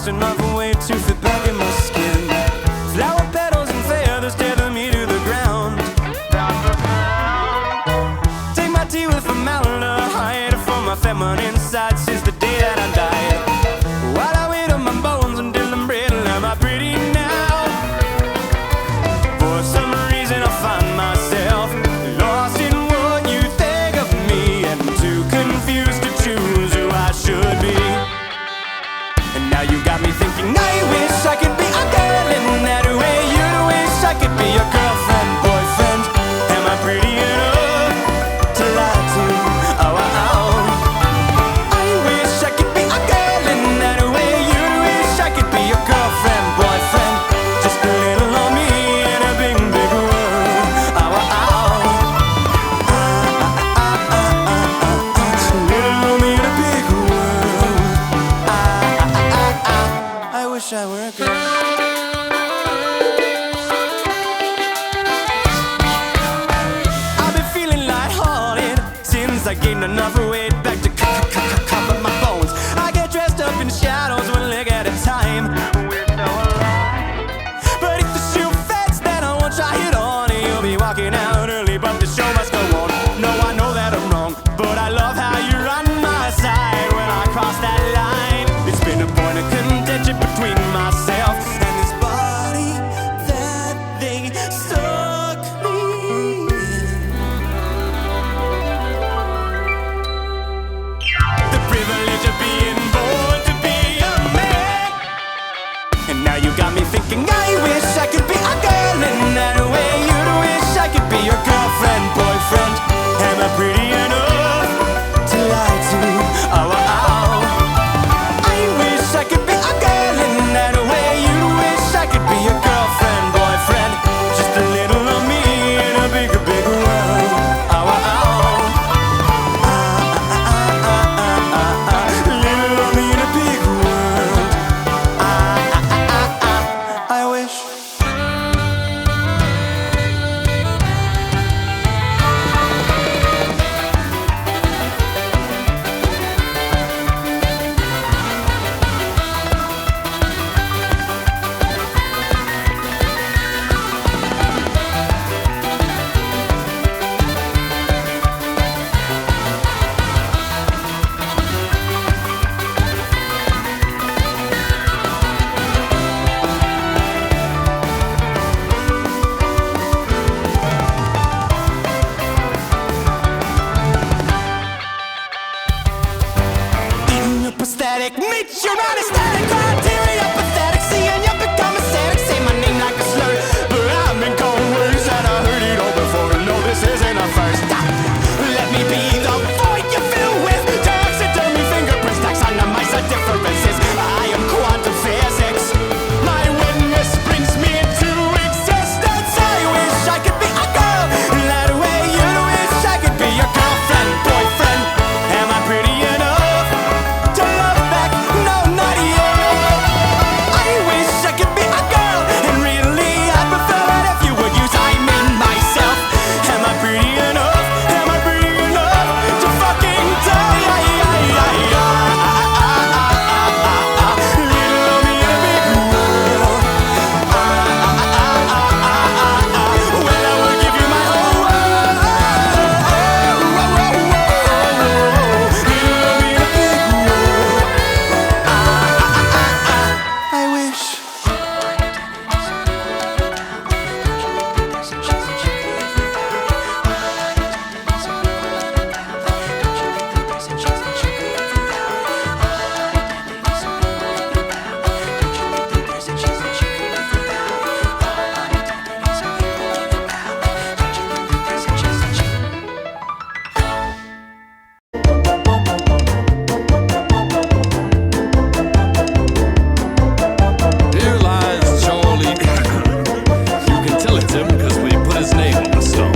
just another way to fit back in my skin. Flower petals and feathers tether me to the ground. Take my tea with formaldehyde for my feminine side since the day that I died. While I wait on my bones until I'm brittle, am I pretty now? For some reason I find myself lost in what you think of me, and too confused to choose who I should be. And now you got me thinking, I wish I could be a girl in that way. You wish I could be your girlfriend, boyfriend. Am I pretty enough to lie to? Oh, oh, oh. I wish I could be a girl in that way. You wish I could be your girlfriend, boyfriend. Just a little on me in a big, big world. Oh, oh, oh. Little on me in a big world. I wish I were a girl. I've been feeling lighthearted since I gained enough weight back to cover my bones. I get dressed up in shadows one leg at a time. But if the shoe fits, then I won't try it on. You'll be walking out early, but the show must go on. No, I know that I'm wrong, but I love how you're on my side when I cross that line. It's been a point of contention between myself and this body that they stuck me in. The privilege of being born to be a man. And now you got me thinking, I wish I could be a girl in that way. You wish I could be your girlfriend, boyfriend. Am I pretty enough to lie to? Oh, oh, oh. I wish I could be a girl in that way. You wish I could be your girlfriend, boyfriend. Just a little of me in a bigger, bigger world. Oh, oh, oh. Little of me in a big world. I wish. Pathetic, meet your anesthetic criteria. Pathetic, seeing you become aesthetic. Say my name like a slur, but I'm in cold words and I heard it all before. No, this isn't a first. Let me be the void you fill with taxidermy fingerprints, taxonomize the differences. I am quantum physics. My witness brings me into existence. I wish I could be a girl in that way. You wish I could be your girlfriend, boyfriend. Am I pretty enough to love back? No, not yet. I wish I could be a girl, and really I prefer it if you would use I mean myself. Am I pretty enough? Am I pretty enough to fucking die? Little of me in a big world. Well, I will give you my whole world. Little of me in a big world. I wish. Here lies Charlie. You can tell it's him because we put his name on the stone.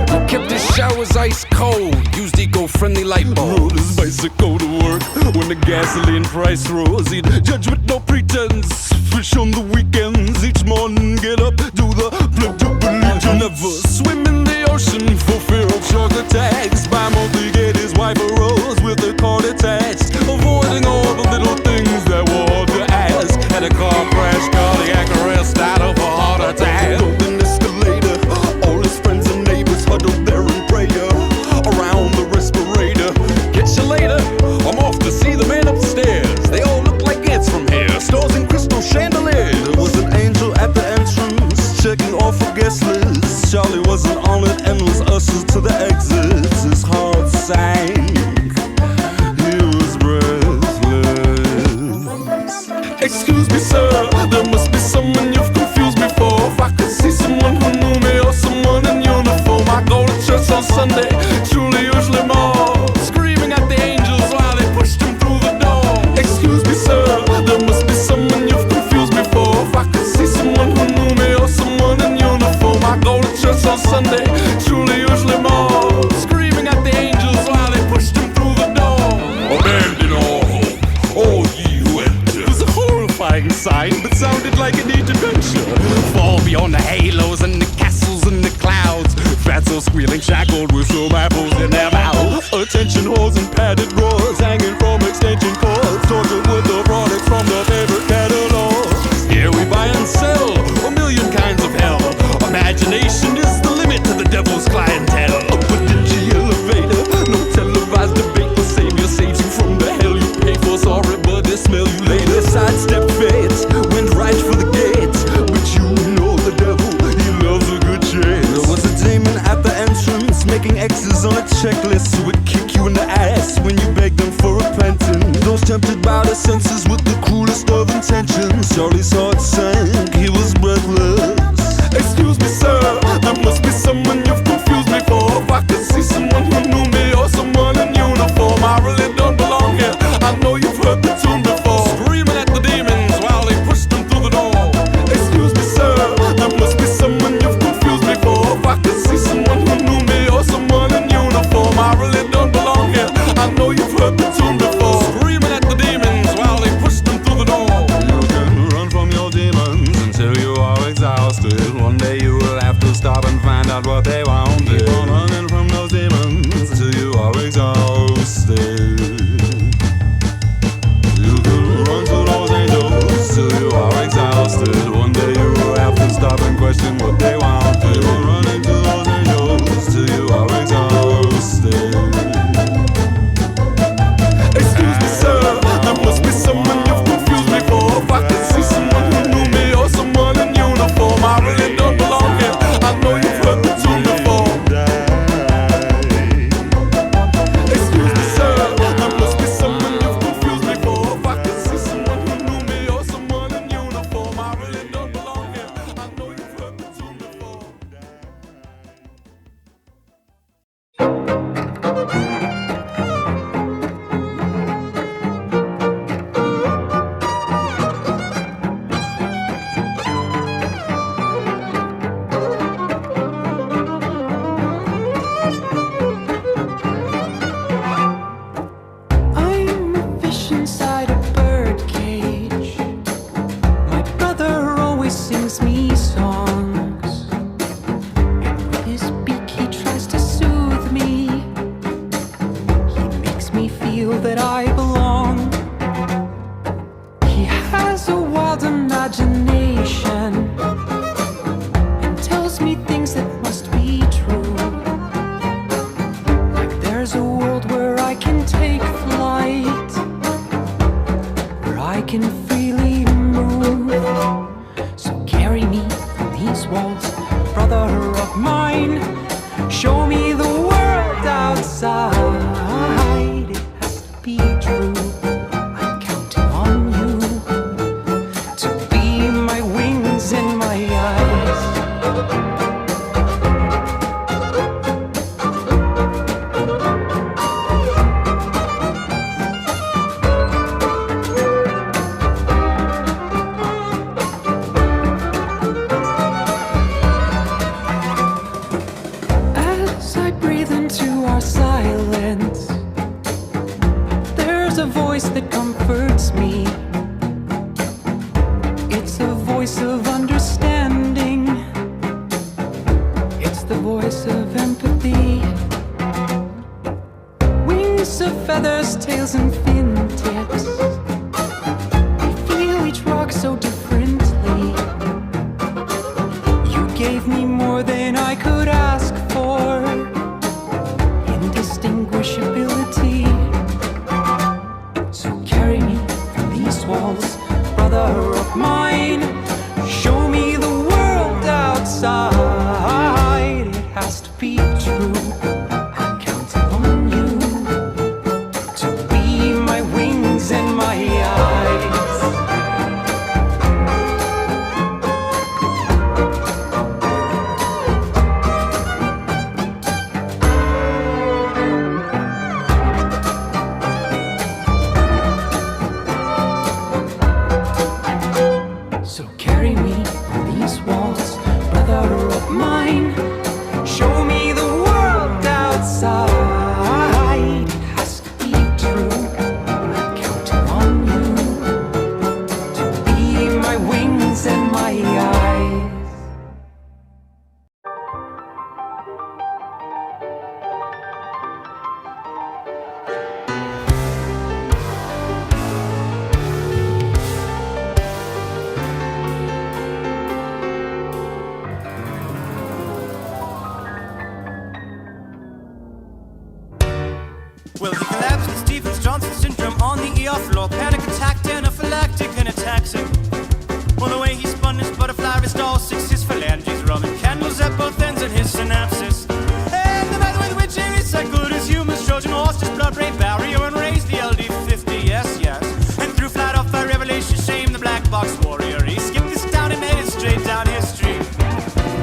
He kept his showers ice cold, used eco-friendly light bulbs. Rode his bicycle to work when the gasoline price rose. He'd judge with no pretense, fish on the weekends. Each morning get up, do the pledge of allegiance. Never swim in the ocean for fear of shark attacks. By month he get his wife a rose with a card attached, avoiding all the little things that were hard to ask. hustled to the exits, his heart sank. He was breathless. Excuse me, sir, there must be someone you've confused me for. If I could see someone who knew me or someone in uniform. I go to church on Sunday, truly usually more, screaming at the angels while they pushed him through the door. Excuse me, sir, there must be someone you've confused me for. If I could see someone who knew me or someone in uniform. I go to church on Sunday, truly usually more, screaming at the angels while they pushed him through the door. Abandon all hope, all ye who enter. It was a horrifying sight, but sounded like a neat adventure. Fall beyond the halos and the castles and the clouds. Fatso squealing, shackled with some apples in their mouths. Attention whores and padded drawers hanging from extension cords, tortured with the products from the favorite catalog. Here we buy and sell a million kinds of hell. Imagination is the limit to the devil's clientele. Up a dingy elevator, no televised debate. The savior saves you from the hell you pay for. Sorry, but they smell you later. Sidestep fate, went right for the gate. But you know the devil, he loves a good chase. There was a demon at the entrance, making X's on a checklist who would kick you in the ass when you begged them for repentance. Those tempted by the senses with the cruelest of intentions. Charlie's heart sank, he was breathless. Excuse me, sir, there must be someone you've confused me for. If I could see someone who knew me or someone in uniform. I really don't belong here, I know you've heard the tune before, screaming at the demons while they pushed them through the door. Excuse me, sir, there must be someone you've confused me for. If I could see someone who knew me or someone in uniform. I really don't belong here, I know you've heard the tune before, screaming at the demons while they pushed them through the door. You can run from your demons until you are exhausted. One day you will have to stop and find out what they want. Keep on running from those demons until you are exhausted. You can run to those angels till you are exhausted. One day you will have to stop and question what they want. Keep on running to those angels till you are exhausted. Excuse me, sir, there must be someone you've confused me for. If I could see someone who knew me or someone in uniform. I really don't belong here, I know you've heard the tune before. Excuse me, sir, there must be someone you've confused me for. If I could see someone who knew me or someone in uniform. I really don't belong here, I know you've heard the tune before. I'm a fish inside a birdcage. My brother always sings me songs, and with his beak he tries to soothe me. He makes me feel that I belong. He has a wild imagination and tells me things that must be true. Like there's a world where I can take flight, where I can freely move. So carry me from these walls, brother of mine. Show me the world outside. It has to be true. I'm counting on you to be my wings and my eyes. As I breathe into our silence, there's a voice that comforts me. It's a voice of understanding. It's the voice of empathy. Wings of feathers, tails and fingertips. We feel each rock so differently. You gave me more than I could ask for. Indistinguishability. So carry me from these walls, brother of mine. Show me the world outside. It has to be true. true. I'm counting on you to be my wings and my eyes. So carry me on these walls, brother of mine. Show me the world outside. It has to be true. I'm counting on you to be my wings and my eyes. Well, he collapsed with Stevens-Johnson syndrome on the ER floor. Panic attack, anaphylactic, and ataxic. Well, the way he spun his butterfly wrist, all six his phalanges, rubbing candles at both ends in his synapses. And the method with which he recycled his humus, Trojan horse, his blood-brain barrier, and raised the LD50, yes, yes. And threw flat off by revelation, shame the black box warrior. He skipped this town and headed straight down history.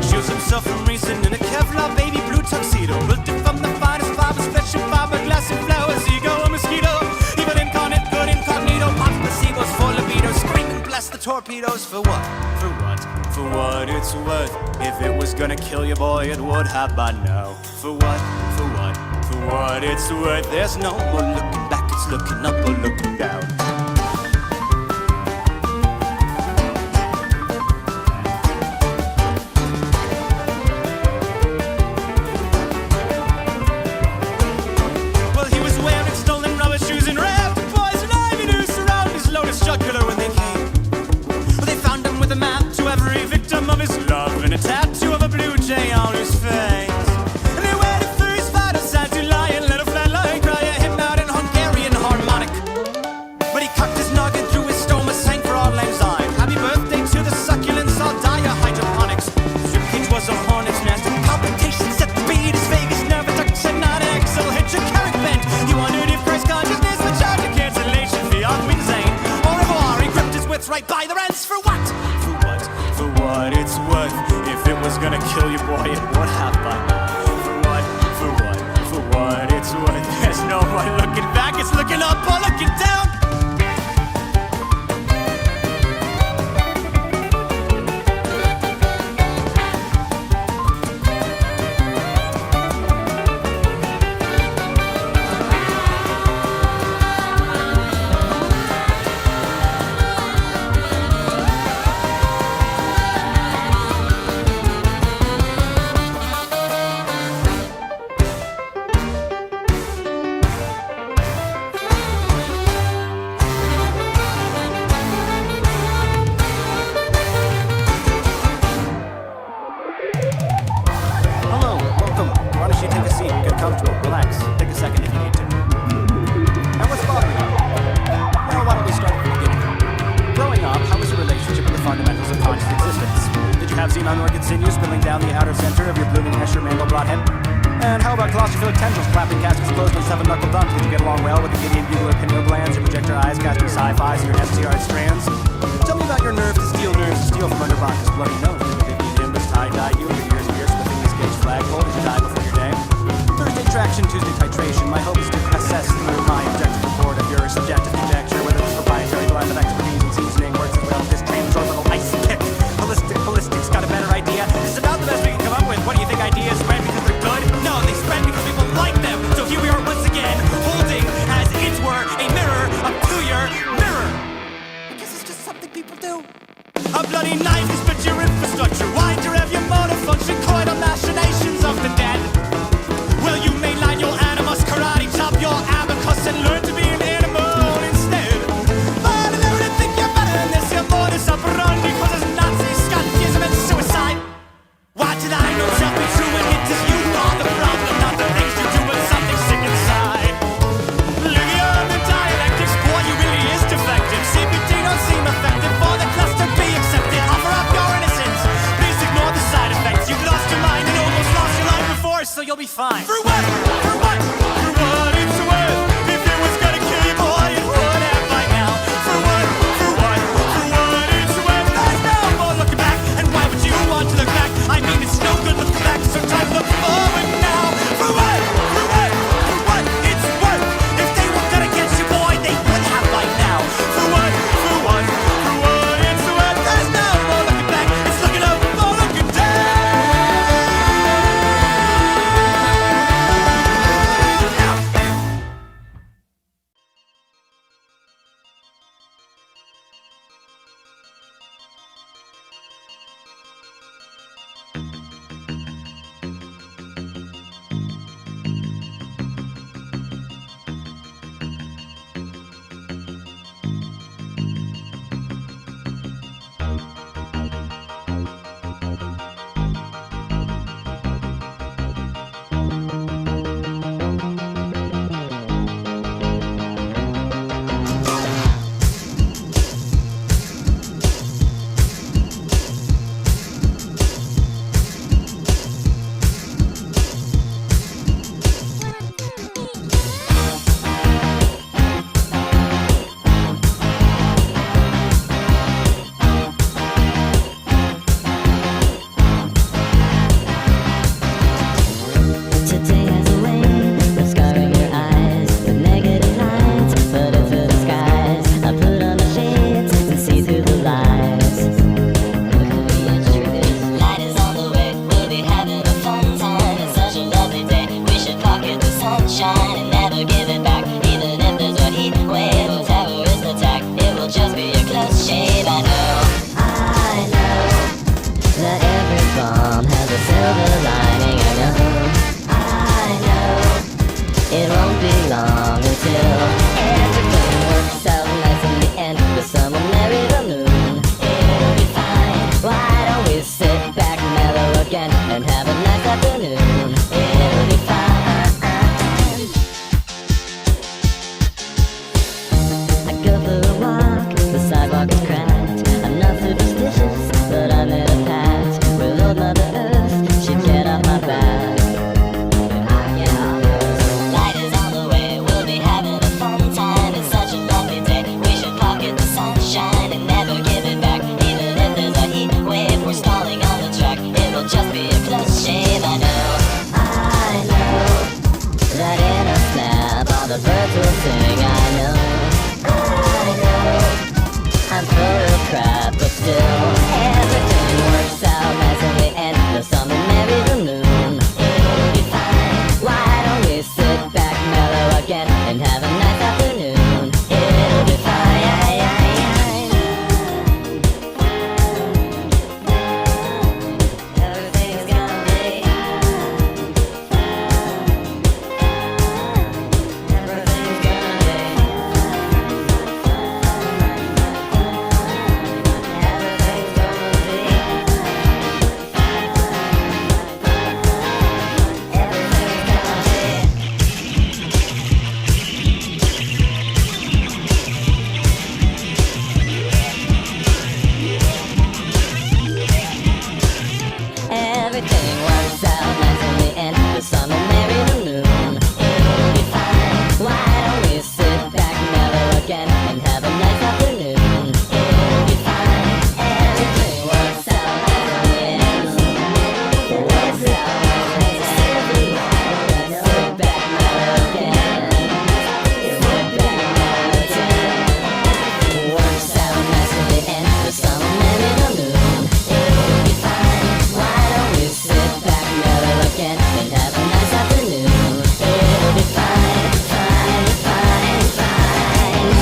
Shields himself from reason in a Kevlar baby blue tuxedo, built it from the finest fibers, flesh and fiberglass and flowers. Ego, a mosquito, evil incarnate, good incognito. Pops placebos for libido, screaming bless the torpedoes. For what? For what? For what it's worth. If it was gonna kill you, boy, it would have by now. For what? For what? For what it's worth. There's no more looking back, it's looking up or looking down. Well, he was wearing stolen rubber shoes and wrapped poison ivy noose around his lotus jugular when they came. Well, they found him with a map to every victim of his love and a tattoo of a blue jay on his face. And they waited for his vital sign to lie and let a flatline cry at him out in Hungarian harmonic. But he cocked his noggin through his stoma, sang for Auld Lang Syne. Happy birthday to the succulents, I'll die of hydroponics. His ribcage was a hornet's nest, and palpitations set the beat. His vagus nerve induction, not an axle hitch, a carrot bent. He wondered if price consciousness would charge a cancellation fee on Winsane. Au revoir, he gripped his wits right by the ends. For what? For what? For what it's worth. If it was gonna kill you, boy, it would have by now. For what? For what? For what it's worth. There's no one looking back, it's looking up or looking down. Hello, welcome. Why don't you take a seat, get comfortable, relax, take a second if you need to. And what's bothering you? Well, why don't we start at the beginning? Growing up, how was your relationship with the fundamentals of conscious existence? Did you have xenon orchid sinews spilling down the outer center of your blooming Hesher Mandelbrot head? And how about claustrophilic tendrils clapping caskets closed and seven-knuckle dumped? Did you get along well with the Gideon bugler pineal glands, your projector eyes casting sci-fis, and your STR strands? Tell me about your nerves to steal from under Bacchus' bloody nose. Did you nimbus tie-dye you, your ears pierced with English gauge flagpole? Did you die before your day? Thursday traction, Tuesday titration. My hope is to assess through my objective report of your subjective conjecture whether this proprietary blend of expertise and seasoning works as well as this transorbital ice kick. Ballistics got a better idea. This is about the best we can come up with. What do you think ideas spread because they're good? No, they spread because people like them. So here we are once again, holding as it were a mirror up to your mirror. I guess it's just something people do. A bloody knife is but your infrastructure. Wind your have your motor function, coital machinations of the dead. Well, you mainline your animus karate chop so you'll be fine. For what? For what? For what it's worth. If it was gonna kill you, boy, it would have by now. For what? For what? For what it's worth. There's no more looking back. And why would you want to look back? I mean, it's no good looking back, so time to look forward now. For what? For what? For what it's worth. If they were gonna get you, boy, they would have by now. For what? For what? For what it's worth. There's no more looking back. It's looking up, more looking down. Today has a way of scarring your eyes with negative lights flooding through the skies. I put on the shades and see through the lies. Look at me and truth is, light is on the way. We'll be having a fun time. It's such a lovely day. We should pocket the sunshine and never give it back. Even if there's a heat wave or terrorist attack, it will just be a close shave. I know that every bomb has a silver lining. I know it won't be long until everything works out nice in the end. The sun will marry the moon. It'll be fine. Why don't we sit back, mellow again, and have a nice afternoon? It'll be fine. I go for a walk, the sidewalk is cracked. I'm not superstitious, but I made a pact with old Mother Earth. She'd get off my back. Light is on the way, we'll be having a fun time. It's such a lovely day, we should pocket the sunshine and never give it back. Even if there's a heat wave, we're stalling on the track. It will just be a close shave. I know that in a snap all the birds will sing. I know I'm full of crap, but still everything works out nice in the end. The sun will marry the moon. It'll be fine. Why don't we sit back, mellow again, and have a nice afternoon? It'll be fine. Everything's gonna be. Everything's gonna Everything works out nice in the end. The sun will marry the moon. It'll be fine. Why don't we sit back, mellow again, and have a nice afternoon? It'll be fine. Everything works out nice in the end. Works out nice in the end. Sit back, mellow again. Sit back, mellow again. Works out nice in the end. The sun will marry the moon. It'll be fine. Why don't we sit back, mellow again, and have a nice afternoon? It'll be fine, fine, fine, fine.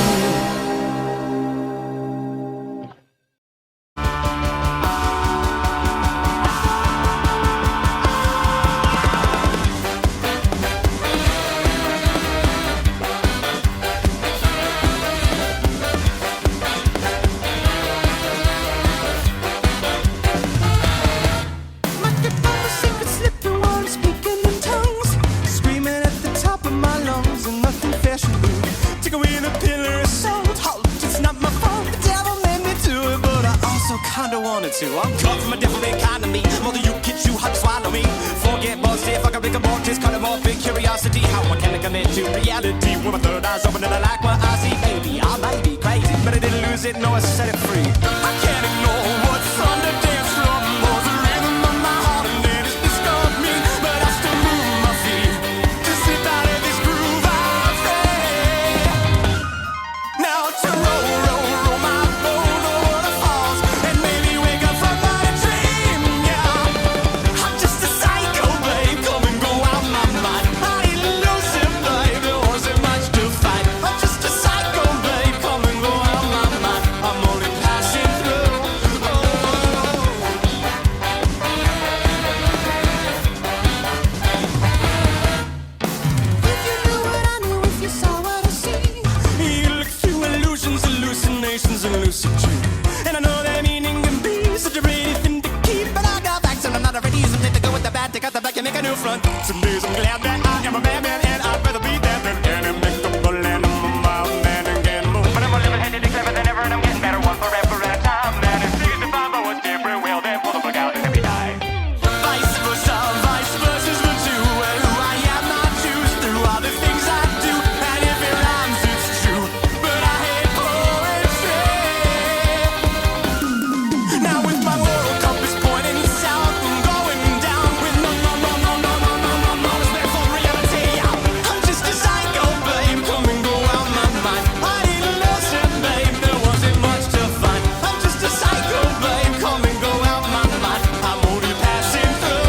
My goodbye secret slipped through one speaking in tongues, screaming at the top of my lungs in my confession booth. Take away the pillar of salt, halt, it's not my fault. The devil made me do it, but I also kinda wanted to. I'm cut from a different kind of me. Mother, you kids, you hot swallow me. Forget get buzzed if I can make a ball, just kind of more big curiosity. How I can commit to reality with my third eye's open and I like what I see. Baby, I may be crazy, but I didn't lose it, no, I set it free. I can't ignore what's on the dance floor. Was the rhythm of my heart and then it's disturbed me, but I still move my feet to slip out of this groove I'm free. Now to roll my boat over the falls and maybe wake up from my dream, yeah. I'm just a psycho, babe, come and go out my mind. I didn't lose it, babe, there wasn't much to fight. I'm just a psycho, babe, come and go out my mind. I'm only passing through. If you knew what I knew, if you saw what I see. You look through illusions, hallucinations, and lucid dream. And I know that meaning can be such a pretty thing to keep, but I got facts and I'm not already using it to go with the bad. Take out the back and make a new front. Some days I'm glad that I am a bad man, and I'd rather be that than any mixable and I'm a mild man and can move. But I'm a level-headed and clever than ever, and I'm getting better one forever at a time. Man, if 65 hours different, well then pull the plug out and let me die. Vice versa's the two. And who I am, I choose through all the things I do. And if it rhymes, it's true. But I hate poetry. Now with my moral compass pointing south and going down with no respect for reality. I'm just a psycho, babe, come and go out my mind. I didn't lose it, babe, there wasn't much to find. I'm just a psycho, babe, come and go out my mind. I'm only passing through.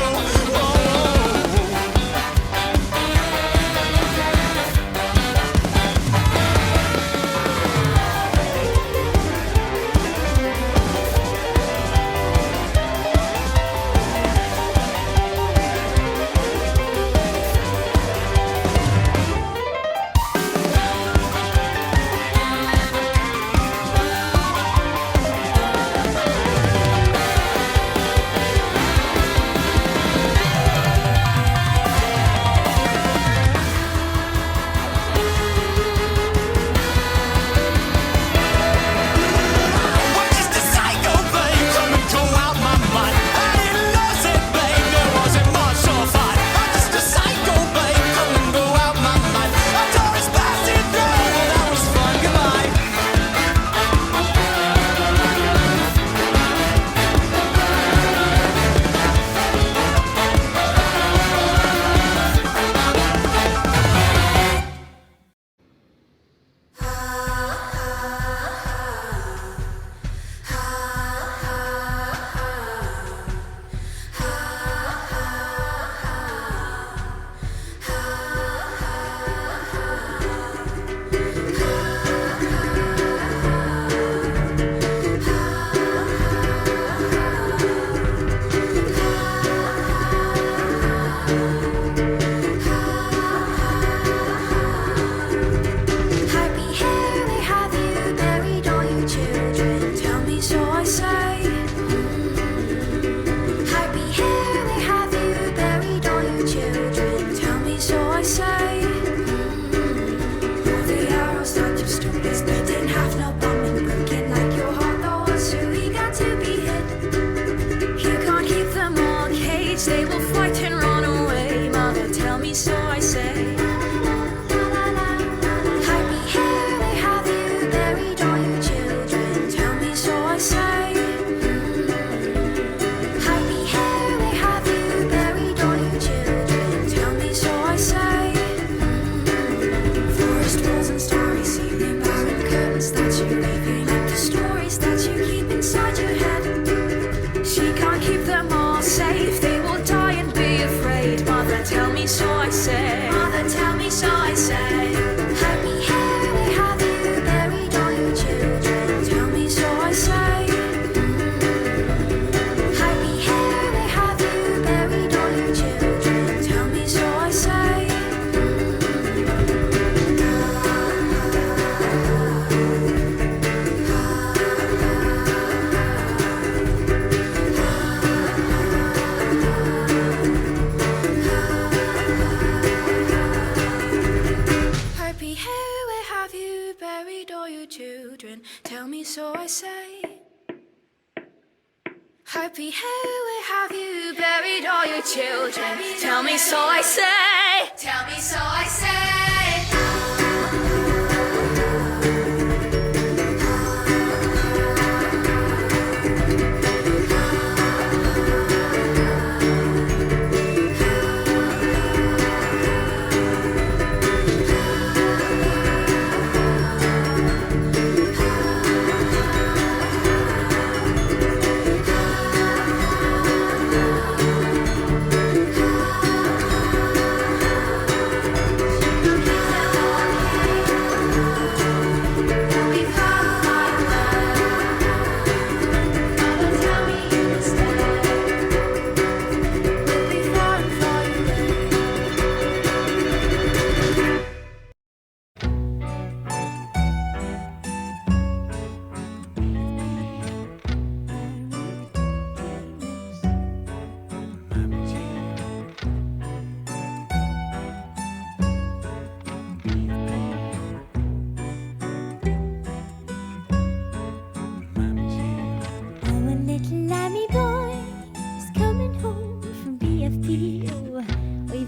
I'm just a psycho, babe, come and go out my mind. I didn't lose it, babe, there wasn't much to find. I'm just a psycho, babe, come and go out my mind. A tourist passing through, well that was fun, goodbye. Happy hair, where have you buried all your children? Tell me, so I say. Happy hair, where have you buried all your children? Tell me, so I say. All the arrows that you stories, they didn't have no bombing broken like your heart. The ones who he got to be hit. You can't keep them all caged, they will fight and run away. Mother, tell me, so I say. Happy hair, where have you buried all your children? Tell me, so I say. Happy hair, where have you buried all your children? Tell me, so I say. Forest walls and starry ceiling, barren curtains that you're leaving, empty stories that you keep inside your head. She can't keep them all safe, they will die and be afraid. Mother, tell me, so I say. Mother, tell me, so I say. Happy hair, where have you buried all your children? Tell me, so I say. Happy hair, where have you buried all your children? Tell me, so I say. Happy hair, where have you buried all your children? Tell me, so I say. Happy, where have you buried all your children? Tell me so I say. Tell me so I say.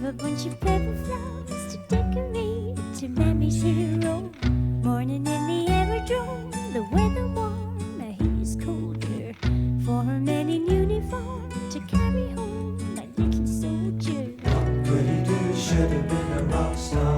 A bunch of paper flowers to decorate to Mammy's hero. Morning in the aerodrome, the weather warm, the heat is colder. For a man in uniform to carry home my little soldier. What could he do? Should have been a rock star.